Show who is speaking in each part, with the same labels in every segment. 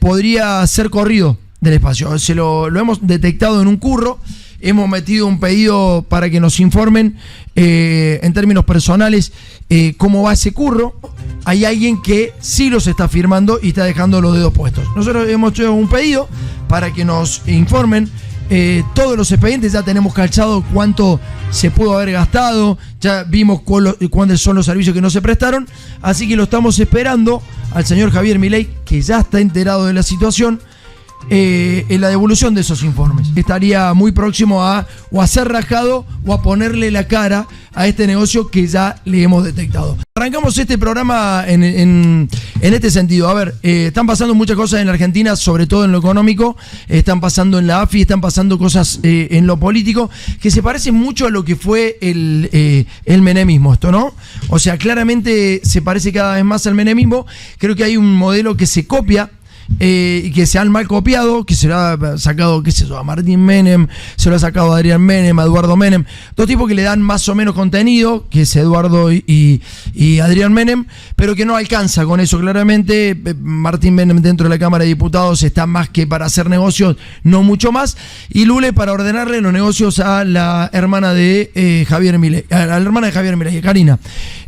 Speaker 1: podría ser corrido del espacio. Lo hemos detectado en un curro. Hemos metido un pedido para que nos informen en términos personales cómo va ese curro. Hay alguien que sí los está firmando y está dejando los dedos puestos. Nosotros hemos hecho un pedido para que nos informen todos los expedientes. Ya tenemos calzado cuánto se pudo haber gastado, ya vimos cuáles son los servicios que no se prestaron, así que lo estamos esperando al señor Javier Milei, que ya está enterado de la situación, en la devolución de esos informes. Estaría muy próximo a ser rajado o a ponerle la cara a este negocio que ya le hemos detectado. Arrancamos este programa en este sentido. A ver, están pasando muchas cosas en la Argentina, sobre todo en lo económico, están pasando en la AFI, están pasando cosas en lo político que se parecen mucho a lo que fue el menemismo, esto, ¿no? O sea, claramente se parece cada vez más al menemismo. Creo que hay un modelo que se copia y que se han mal copiado, que se lo ha sacado, qué sé yo, a Martín Menem, se lo ha sacado a Adrián Menem, a Eduardo Menem, dos tipos que le dan más o menos contenido, que es Eduardo y Adrián Menem, pero que no alcanza con eso. Claramente Martín Menem dentro de la Cámara de Diputados está más que para hacer negocios, no mucho más, y Lule para ordenarle los negocios a la hermana de Javier Milei, a la hermana de Javier Milei, Karina.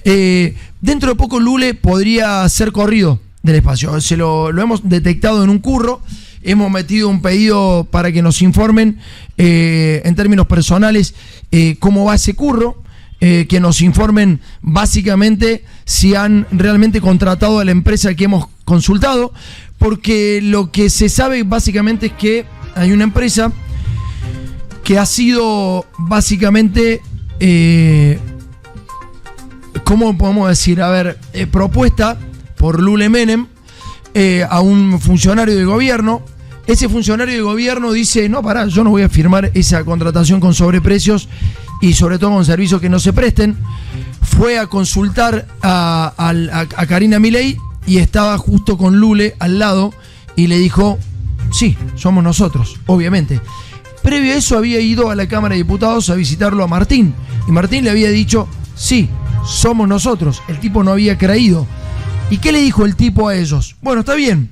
Speaker 1: Dentro de poco Lule podría ser corrido del espacio. Lo hemos detectado en un curro. Hemos metido un pedido para que nos informen en términos personales cómo va ese curro, que nos informen básicamente si han realmente contratado a la empresa que hemos consultado, porque lo que se sabe básicamente es que hay una empresa que ha sido básicamente, ¿cómo podemos decir? A ver, propuesta por Lule Menem a un funcionario de gobierno. Ese funcionario de gobierno dice, no, pará, yo no voy a firmar esa contratación con sobreprecios y sobre todo con servicios que no se presten. Fue a consultar a Karina Milei y estaba justo con Lule al lado y le dijo, sí, somos nosotros, obviamente. Previo a eso había ido a la Cámara de Diputados a visitarlo a Martín y Martín le había dicho, sí, somos nosotros. El tipo no había creído. ¿Y qué le dijo el tipo a ellos? Bueno, está bien,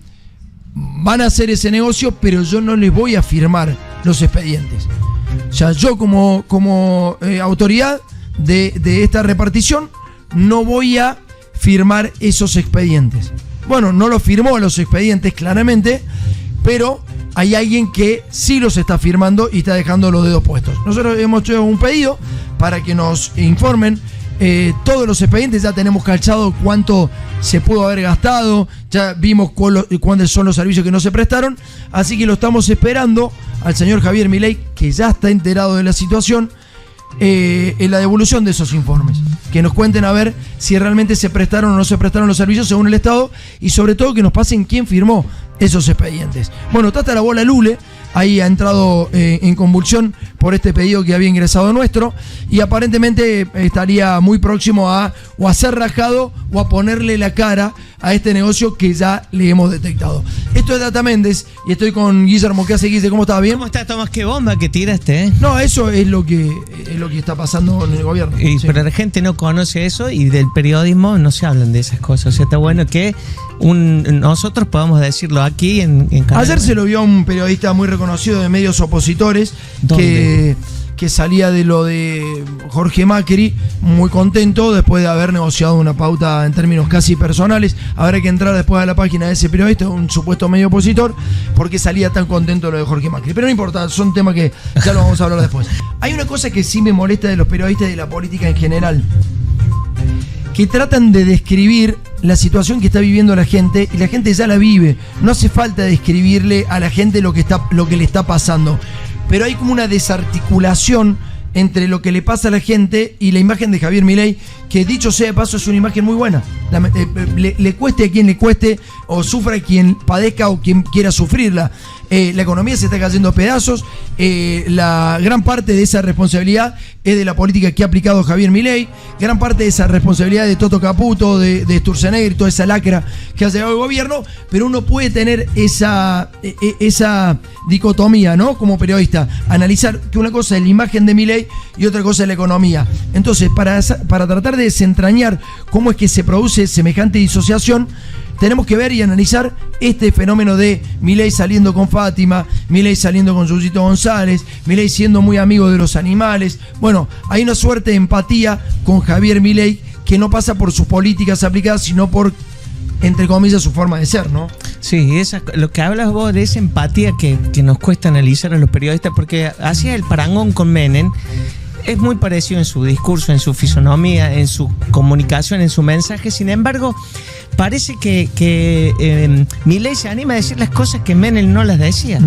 Speaker 1: van a hacer ese negocio, pero yo no les voy a firmar los expedientes. O sea, yo como autoridad de esta repartición no voy a firmar esos expedientes. Bueno, no lo firmó los expedientes claramente, pero hay alguien que sí los está firmando y está dejando los dedos puestos. Nosotros hemos hecho un pedido para que nos informen todos los expedientes. Ya tenemos calzado cuánto se pudo haber gastado, ya vimos cuáles son los servicios que no se prestaron, así que lo estamos esperando al señor Javier Milei, que ya está enterado de la situación, en la devolución de esos informes, que nos cuenten a ver si realmente se prestaron o no se prestaron los servicios según el Estado, y sobre todo que nos pasen quién firmó esos expedientes. Bueno, está hasta la bola Lule, ahí ha entrado en convulsión por este pedido que había ingresado nuestro, y aparentemente estaría muy próximo a ser rajado o a ponerle la cara a este negocio que ya le hemos detectado. Esto es Data Méndez y estoy con Guillermo. ¿Qué hace, Guille? ¿Cómo estás? ¿Bien?
Speaker 2: ¿Cómo estás, Tomás? Qué bomba que tiraste, ¿eh?
Speaker 1: No, eso es lo que está pasando en el gobierno.
Speaker 2: Sí. Pero la gente no conoce eso y del periodismo no se hablan de esas cosas. O sea, está bueno que nosotros podamos decirlo aquí en Canal.
Speaker 1: Ayer se lo vio a un periodista muy reconocido de medios opositores que salía de lo de Jorge Macri, muy contento después de haber negociado una pauta en términos casi personales. Habrá que entrar después a la página de ese periodista, un supuesto medio opositor, porque salía tan contento de lo de Jorge Macri. Pero no importa, son temas que ya lo vamos a hablar después. Hay una cosa que sí me molesta de los periodistas y de la política en general, que tratan de describir la situación que está viviendo la gente, y la gente ya la vive. No hace falta describirle a la gente lo que le está pasando. Pero hay como una desarticulación entre lo que le pasa a la gente y la imagen de Javier Milei, que dicho sea de paso es una imagen muy buena. Le cueste a quien le cueste, o sufra a quien padezca o quien quiera sufrirla. La economía se está cayendo a pedazos. La gran parte de esa responsabilidad es de la política que ha aplicado Javier Milei. Gran parte de esa responsabilidad de Toto Caputo, de Sturzenegger, toda esa lacra que ha llevado el gobierno. Pero uno puede tener esa dicotomía, ¿no? Como periodista, analizar que una cosa es la imagen de Milei y otra cosa es la economía. Entonces, para tratar de desentrañar cómo es que se produce semejante disociación, tenemos que ver y analizar este fenómeno de Milei saliendo con Fátima, Milei saliendo con Susito González, Milei siendo muy amigo de los animales. Bueno, hay una suerte de empatía con Javier Milei que no pasa por sus políticas aplicadas, sino por, entre comillas, su forma de ser, ¿no?
Speaker 2: Sí, lo que hablas vos de esa empatía que nos cuesta analizar a los periodistas, porque hacía el parangón con Menem, es muy parecido en su discurso, en su fisonomía, en su comunicación, en su mensaje. Sin embargo, parece que Milei se anima a decir las cosas que Menem no las decía.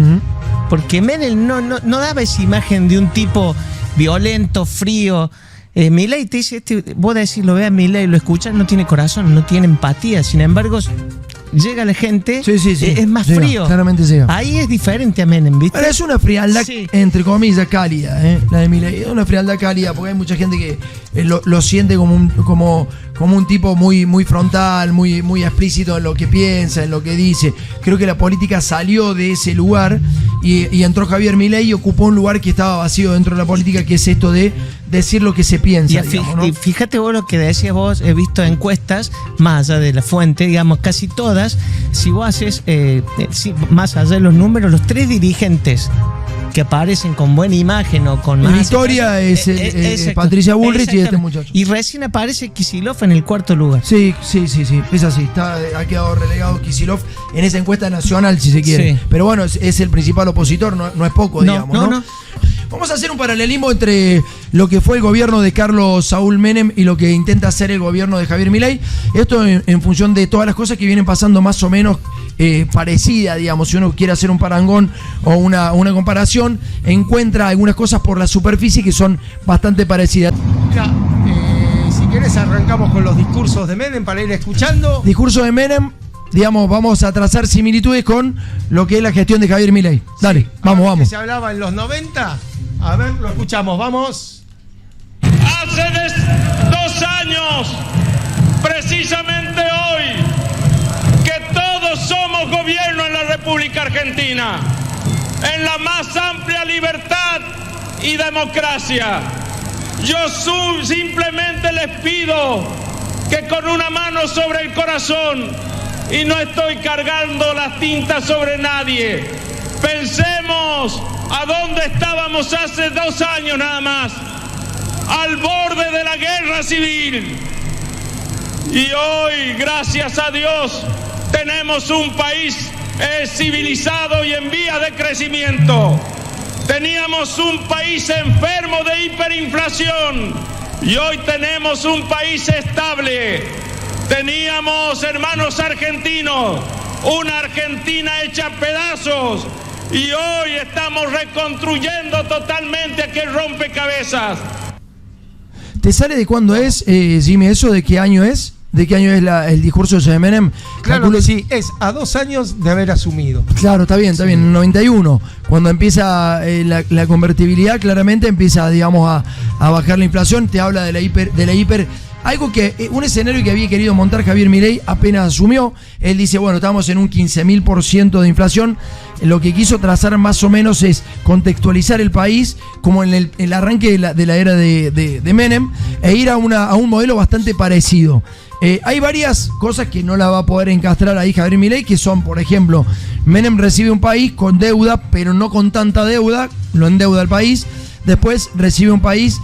Speaker 2: Porque Menem no daba esa imagen de un tipo violento, frío. Milei te dice, vos decís, lo ve a Milei, lo escuchas, no tiene corazón, no tiene empatía. Sin embargo, llega la gente,
Speaker 1: sí.
Speaker 2: Es más
Speaker 1: llega,
Speaker 2: frío.
Speaker 1: Claramente llega.
Speaker 2: Ahí es diferente a Menem, ¿viste?
Speaker 1: Pero es una frialdad,
Speaker 2: sí,
Speaker 1: entre comillas, cálida, la de Milei. Es una frialdad cálida, porque hay mucha gente que lo siente como un tipo muy frontal, muy explícito en lo que piensa, en lo que dice. Creo que la política salió de ese lugar y entró Javier Milei y ocupó un lugar que estaba vacío dentro de la política, que es esto de decir lo que se piensa, digamos, ¿no?
Speaker 2: Y fíjate vos lo que decías vos, he visto encuestas, más allá de la fuente, digamos, casi todas, si vos haces, más allá de los números, los 3 dirigentes que aparecen con buena imagen o con más...
Speaker 1: Victoria es Patricia Bullrich y este muchacho.
Speaker 2: Y recién aparece Kicillof en el 4º lugar.
Speaker 1: Sí, es así. Ha quedado relegado Kicillof en esa encuesta nacional, si se quiere. Sí. Pero bueno, es el principal opositor, no es poco, digamos, ¿no? Vamos a hacer un paralelismo entre lo que fue el gobierno de Carlos Saúl Menem y lo que intenta hacer el gobierno de Javier Milei. Esto en función de todas las cosas que vienen pasando más o menos parecida, digamos. Si uno quiere hacer un parangón o una comparación, encuentra algunas cosas por la superficie que son bastante parecidas.
Speaker 3: Mira, si querés arrancamos con los discursos de Menem para ir escuchando.
Speaker 1: Discurso de Menem, digamos, vamos a trazar similitudes con lo que es la gestión de Javier Milei. Dale, sí, vamos.
Speaker 3: Que se hablaba en los 90. A ver, lo escuchamos, vamos.
Speaker 4: Hace 2 años, precisamente hoy, que todos somos gobierno en la República Argentina, en la más amplia libertad y democracia. Yo simplemente les pido que con una mano sobre el corazón, y no estoy cargando las tintas sobre nadie, pensemos a dónde estábamos hace 2 años nada más, al borde de la guerra civil. Y hoy, gracias a Dios, tenemos un país civilizado y en vía de crecimiento. Teníamos un país enfermo de hiperinflación y hoy tenemos un país estable. Teníamos, hermanos argentinos, una Argentina hecha pedazos y hoy estamos reconstruyendo totalmente aquel rompecabezas.
Speaker 1: ¿Te sale de cuándo es, Jimmy, eso? ¿De qué año es? ¿De qué año es el discurso de Menem?
Speaker 3: Claro que sí, es a 2 años de haber asumido.
Speaker 1: Claro, está bien, en 91. Cuando empieza la convertibilidad, claramente empieza, digamos, a bajar la inflación. Te habla de la hiper. Algo que, un escenario que había querido montar Javier Milei apenas asumió. Él dice, bueno, estamos en un 15.000% de inflación. Lo que quiso trazar más o menos es contextualizar el país como en el arranque de la era de Menem e ir a un modelo bastante parecido. Hay varias cosas que no la va a poder encastrar ahí Javier Milei, que son, por ejemplo, Menem recibe un país con deuda, pero no con tanta deuda, lo endeuda el país. Después recibe un país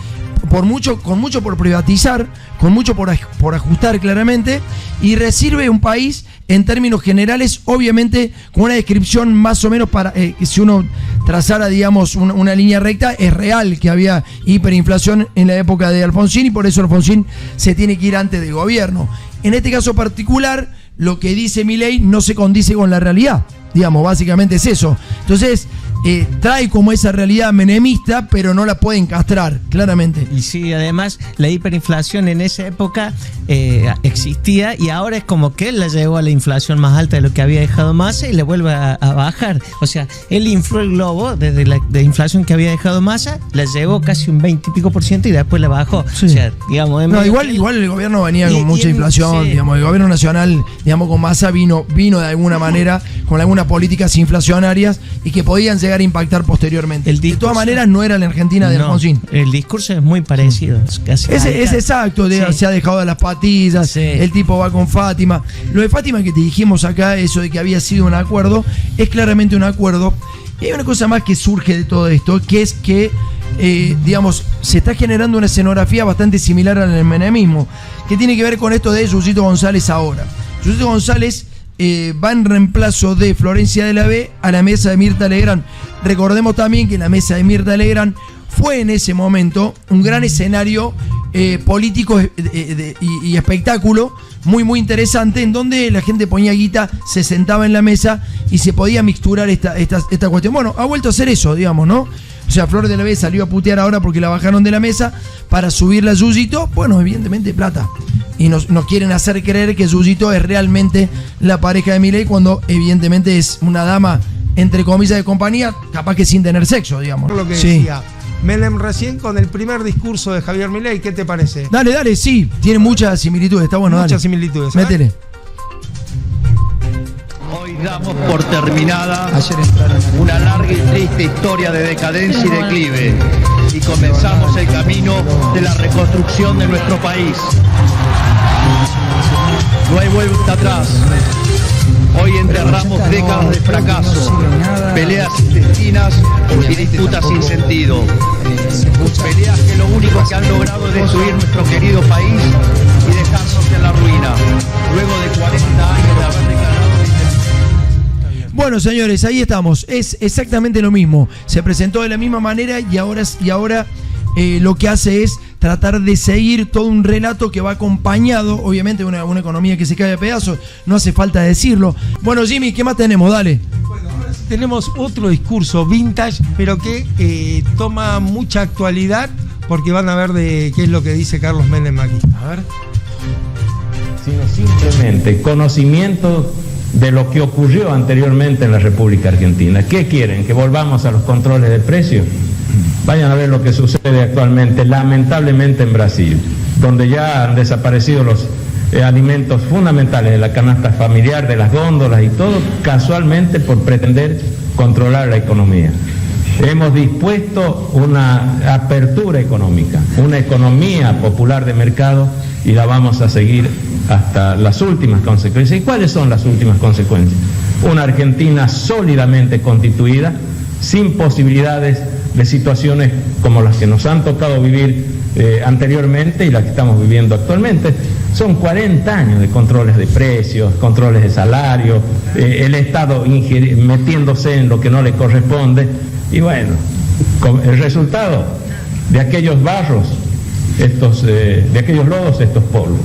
Speaker 1: con mucho por privatizar, con mucho por ajustar claramente, y recibe un país en términos generales, obviamente con una descripción más o menos para si uno trazara, digamos, una línea recta, es real que había hiperinflación en la época de Alfonsín y por eso Alfonsín se tiene que ir antes del gobierno. En este caso particular, lo que dice Milei no se condice con la realidad, digamos, básicamente es eso. Entonces, trae como esa realidad menemista, pero no la puede encastrar, claramente.
Speaker 2: Y sí, además, la hiperinflación en esa época existía y ahora es como que él la llevó a la inflación más alta de lo que había dejado Massa y le vuelve a bajar. O sea, él infló el globo desde la inflación que había dejado Massa, la llevó casi un 20 y pico % y después la bajó. Sí. O sea, digamos...
Speaker 1: No, igual el gobierno venía con mucha inflación, sí. Digamos, el gobierno nacional, digamos, con Massa vino de alguna manera con algunas políticas inflacionarias y que podían llegar llegar a impactar posteriormente. De todas maneras, no era la Argentina de Alfonsín.
Speaker 2: El discurso es muy parecido. Es
Speaker 1: exacto, se ha dejado de las patillas, el tipo va con Fátima. Lo de Fátima que te dijimos acá, eso de que había sido un acuerdo, es claramente un acuerdo. Y hay una cosa más que surge de todo esto, que es que, digamos, se está generando una escenografía bastante similar al menemismo, que tiene que ver con esto de Yusito González ahora. Yusito González va en reemplazo de Florencia de la B a la mesa de Mirta Legrand. Recordemos también que la mesa de Mirta Legrand fue en ese momento un gran escenario político y espectáculo muy muy interesante, en donde la gente ponía guita, se sentaba en la mesa y se podía mixturar esta cuestión. Bueno, ha vuelto a hacer eso, digamos, ¿no? O sea, Flor de la B salió a putear ahora porque la bajaron de la mesa para subirla a Yusito. Bueno, evidentemente plata. Y nos quieren hacer creer que Yusito es realmente la pareja de Milei, cuando evidentemente es una dama, entre comillas, de compañía, capaz que sin tener sexo, digamos.
Speaker 3: Lo que decía Menem recién con el primer discurso de Javier Milei, ¿qué te parece?
Speaker 1: Dale, sí, tiene muchas similitudes, está bueno,
Speaker 3: muchas similitudes.
Speaker 1: Métele.
Speaker 5: Hoy damos por terminada una larga y triste historia de decadencia y declive, y comenzamos el camino de la reconstrucción de nuestro país. No hay vuelta atrás. Hoy enterramos décadas de fracaso, peleas intestinas y disputas sin sentido. Peleas que lo único que han logrado es destruir nuestro querido país y dejarnos en la ruina, luego de 40 años de haber declarado.
Speaker 1: Bueno, señores, ahí estamos. Es exactamente lo mismo. Se presentó de la misma manera y ahora lo que hace es tratar de seguir todo un relato que va acompañado, obviamente, de una economía que se cae a pedazos. No hace falta decirlo. Bueno, Jimmy, ¿qué más tenemos? Dale.
Speaker 3: Bueno, ahora sí tenemos otro discurso vintage, pero que toma mucha actualidad, porque van a ver de qué es lo que dice Carlos Menem aquí. A ver.
Speaker 6: Sino simplemente conocimiento de lo que ocurrió anteriormente en la República Argentina. ¿Qué quieren? ¿Que volvamos a los controles de precios? Vayan a ver lo que sucede actualmente, lamentablemente, en Brasil, donde ya han desaparecido los alimentos fundamentales de la canasta familiar, de las góndolas y todo, casualmente por pretender controlar la economía. Hemos dispuesto una apertura económica, una economía popular de mercado, y la vamos a seguir hasta las últimas consecuencias. ¿Y cuáles son las últimas consecuencias? Una Argentina sólidamente constituida, sin posibilidades de situaciones como las que nos han tocado vivir anteriormente y las que estamos viviendo actualmente. Son 40 años de controles de precios, controles de salario, el Estado metiéndose en lo que no le corresponde. Y bueno, el resultado de aquellos barros, de aquellos lodos, estos polvos.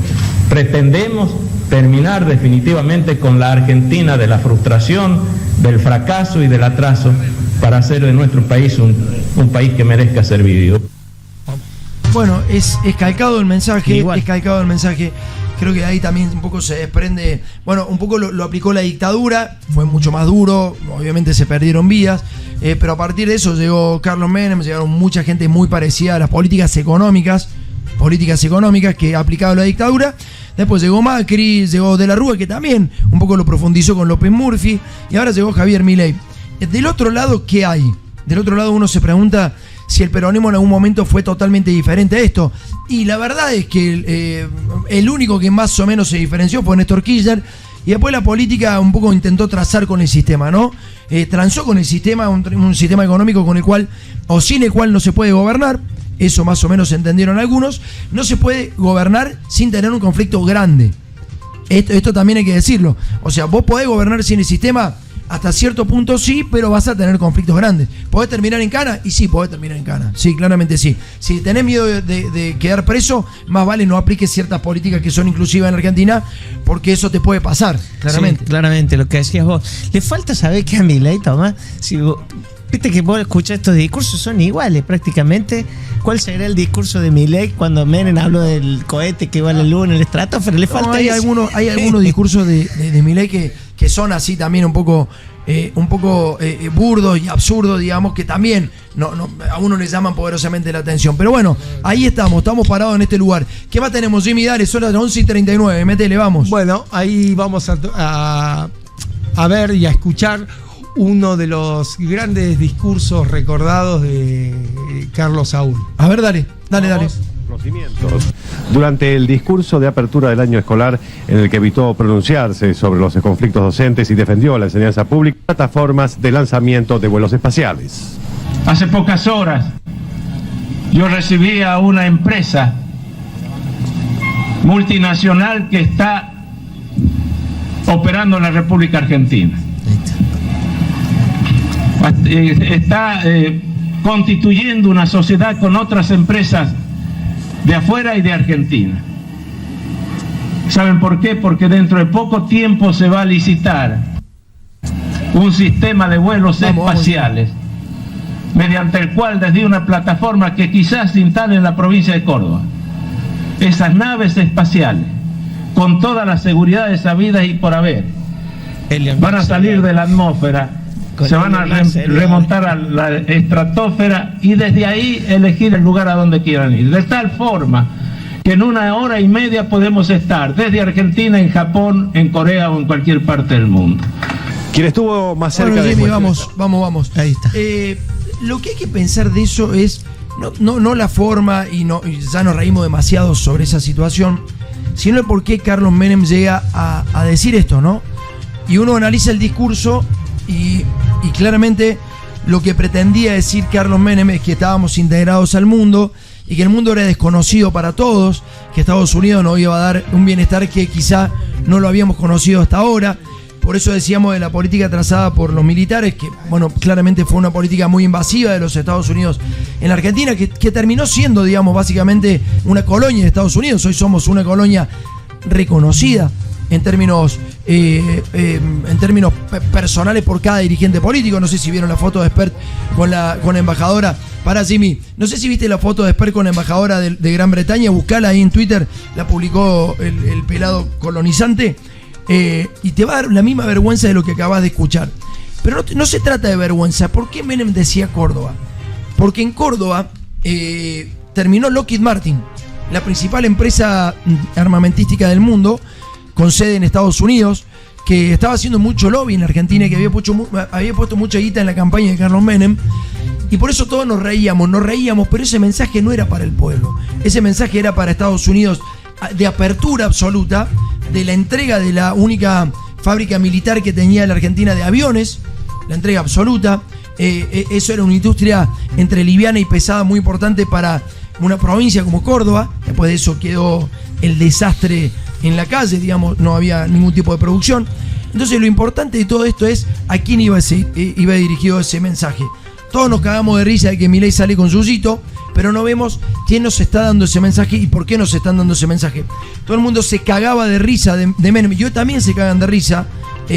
Speaker 6: Pretendemos terminar definitivamente con la Argentina de la frustración, del fracaso y del atraso, para hacer de nuestro país un país que merezca ser vivido.
Speaker 1: Bueno, es calcado el mensaje, Creo que ahí también un poco se desprende, bueno, un poco lo aplicó la dictadura, fue mucho más duro, obviamente se perdieron vidas, pero a partir de eso llegó Carlos Menem, llegaron mucha gente muy parecida a las políticas económicas que aplicaba la dictadura. Después llegó Macri, llegó De la Rúa, que también un poco lo profundizó con López Murphy, y ahora llegó Javier Milei. Del otro lado, ¿qué hay? Del otro lado uno se pregunta si el peronismo en algún momento fue totalmente diferente a esto. Y la verdad es que el único que más o menos se diferenció fue Néstor Kirchner, y después la política un poco intentó trazar con el sistema, ¿no? Transó con el sistema, un sistema económico con el cual, o sin el cual, no se puede gobernar. Eso más o menos entendieron algunos. No se puede gobernar sin tener un conflicto grande. Esto también hay que decirlo. O sea, vos podés gobernar sin el sistema hasta cierto punto, sí, pero vas a tener conflictos grandes. ¿Podés terminar en cana? Y sí, podés terminar en cana. Sí, claramente sí. Si tenés miedo de quedar preso, más vale no apliques ciertas políticas que son inclusivas en Argentina, porque eso te puede pasar, claramente.
Speaker 2: Sí, claramente, lo que decías vos. Le falta saber que a Milei, Tomás, si vos, viste que vos escuchás estos discursos, son iguales prácticamente. ¿Cuál será el discurso de Milei cuando Menem habló del cohete que va a la luna, el estratosfera? Le falta
Speaker 1: hay algunos discursos de Milei que son así también un poco burdos y absurdos, digamos, que también a uno le llaman poderosamente la atención. Pero bueno, ahí estamos parados en este lugar. ¿Qué más tenemos, Jimmy? Dale, son las 11:39, métele, vamos.
Speaker 3: Bueno, ahí vamos a ver y a escuchar uno de los grandes discursos recordados de Carlos Saúl.
Speaker 1: A ver, dale.
Speaker 7: Durante el discurso de apertura del año escolar, en el que evitó pronunciarse sobre los conflictos docentes y defendió la enseñanza pública, plataformas de lanzamiento de vuelos espaciales.
Speaker 6: Hace pocas horas yo recibí a una empresa multinacional que está operando en la República Argentina. Está constituyendo una sociedad con otras empresas de afuera y de Argentina. ¿Saben por qué? Porque dentro de poco tiempo se va a licitar un sistema de vuelos espaciales, mediante el cual desde una plataforma que quizás se instale en la provincia de Córdoba, esas naves espaciales, con todas las seguridades habidas y por haber, van a salir de la atmósfera, se van a remontar a la estratosfera y desde ahí elegir el lugar a donde quieran ir. De tal forma que en 1 hora y media podemos estar desde Argentina, en Japón, en Corea o en cualquier parte del mundo.
Speaker 7: Quien estuvo más cerca
Speaker 1: Bueno,
Speaker 7: de
Speaker 1: Jimmy, vamos.
Speaker 2: Ahí está.
Speaker 1: Lo que hay que pensar de eso es no la forma, y ya nos reímos demasiado sobre esa situación, sino el por qué Carlos Menem llega a decir esto, ¿no? Y uno analiza el discurso y claramente lo que pretendía decir Carlos Menem es que estábamos integrados al mundo y que el mundo era desconocido para todos, que Estados Unidos nos iba a dar un bienestar que quizá no lo habíamos conocido hasta ahora. Por eso decíamos de la política trazada por los militares, que bueno, claramente fue una política muy invasiva de los Estados Unidos en la Argentina, que terminó siendo, digamos, básicamente una colonia de Estados Unidos. Hoy somos una colonia reconocida en términos personales por cada dirigente político. No sé si vieron la foto de Spert con la embajadora. Para Jimmy, no sé si viste la foto de Spert con la embajadora de Gran Bretaña, buscala ahí en Twitter, la publicó el pelado colonizante. Y te va a dar la misma vergüenza de lo que acabas de escuchar. Pero no se trata de vergüenza. ¿Por qué Menem decía Córdoba? Porque en Córdoba terminó Lockheed Martin, la principal empresa armamentística del mundo, con sede en Estados Unidos, que estaba haciendo mucho lobby en la Argentina y que había puesto mucha guita en la campaña de Carlos Menem. Y por eso todos nos reíamos, pero ese mensaje no era para el pueblo. Ese mensaje era para Estados Unidos, de apertura absoluta, de la entrega de la única fábrica militar que tenía la Argentina de aviones, la entrega absoluta. Eso era una industria entre liviana y pesada muy importante para una provincia como Córdoba. Después de eso quedó el desastre en la calle, digamos, no había ningún tipo de producción. Entonces lo importante de todo esto es a quién iba dirigido ese mensaje. Todos nos cagamos de risa de que Milei sale con Yuyito, pero no vemos quién nos está dando ese mensaje y por qué nos están dando ese mensaje. Todo el mundo se cagaba de risa de Menem. Yo también se cagan de risa.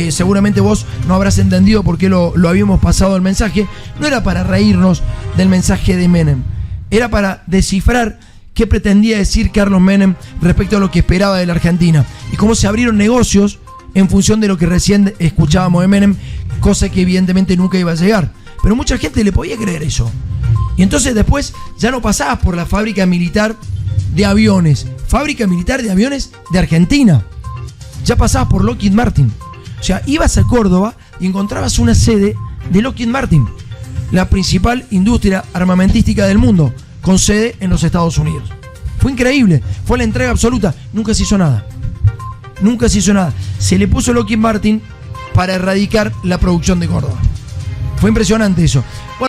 Speaker 1: Seguramente vos no habrás entendido por qué lo habíamos pasado el mensaje. No era para reírnos del mensaje de Menem. Era para descifrar qué pretendía decir Carlos Menem respecto a lo que esperaba de la Argentina. Y cómo se abrieron negocios en función de lo que recién escuchábamos de Menem, cosa que evidentemente nunca iba a llegar. Pero mucha gente le podía creer eso. Y entonces después ya no pasabas por la fábrica militar de aviones. Fábrica militar de aviones de Argentina. Ya pasabas por Lockheed Martin. O sea, ibas a Córdoba y encontrabas una sede de Lockheed Martin, la principal industria armamentística del mundo, con sede en los Estados Unidos. Fue increíble. Fue la entrega absoluta. Nunca se hizo nada. Se le puso Lockheed Martin para erradicar la producción de Córdoba. Fue impresionante eso. Bueno,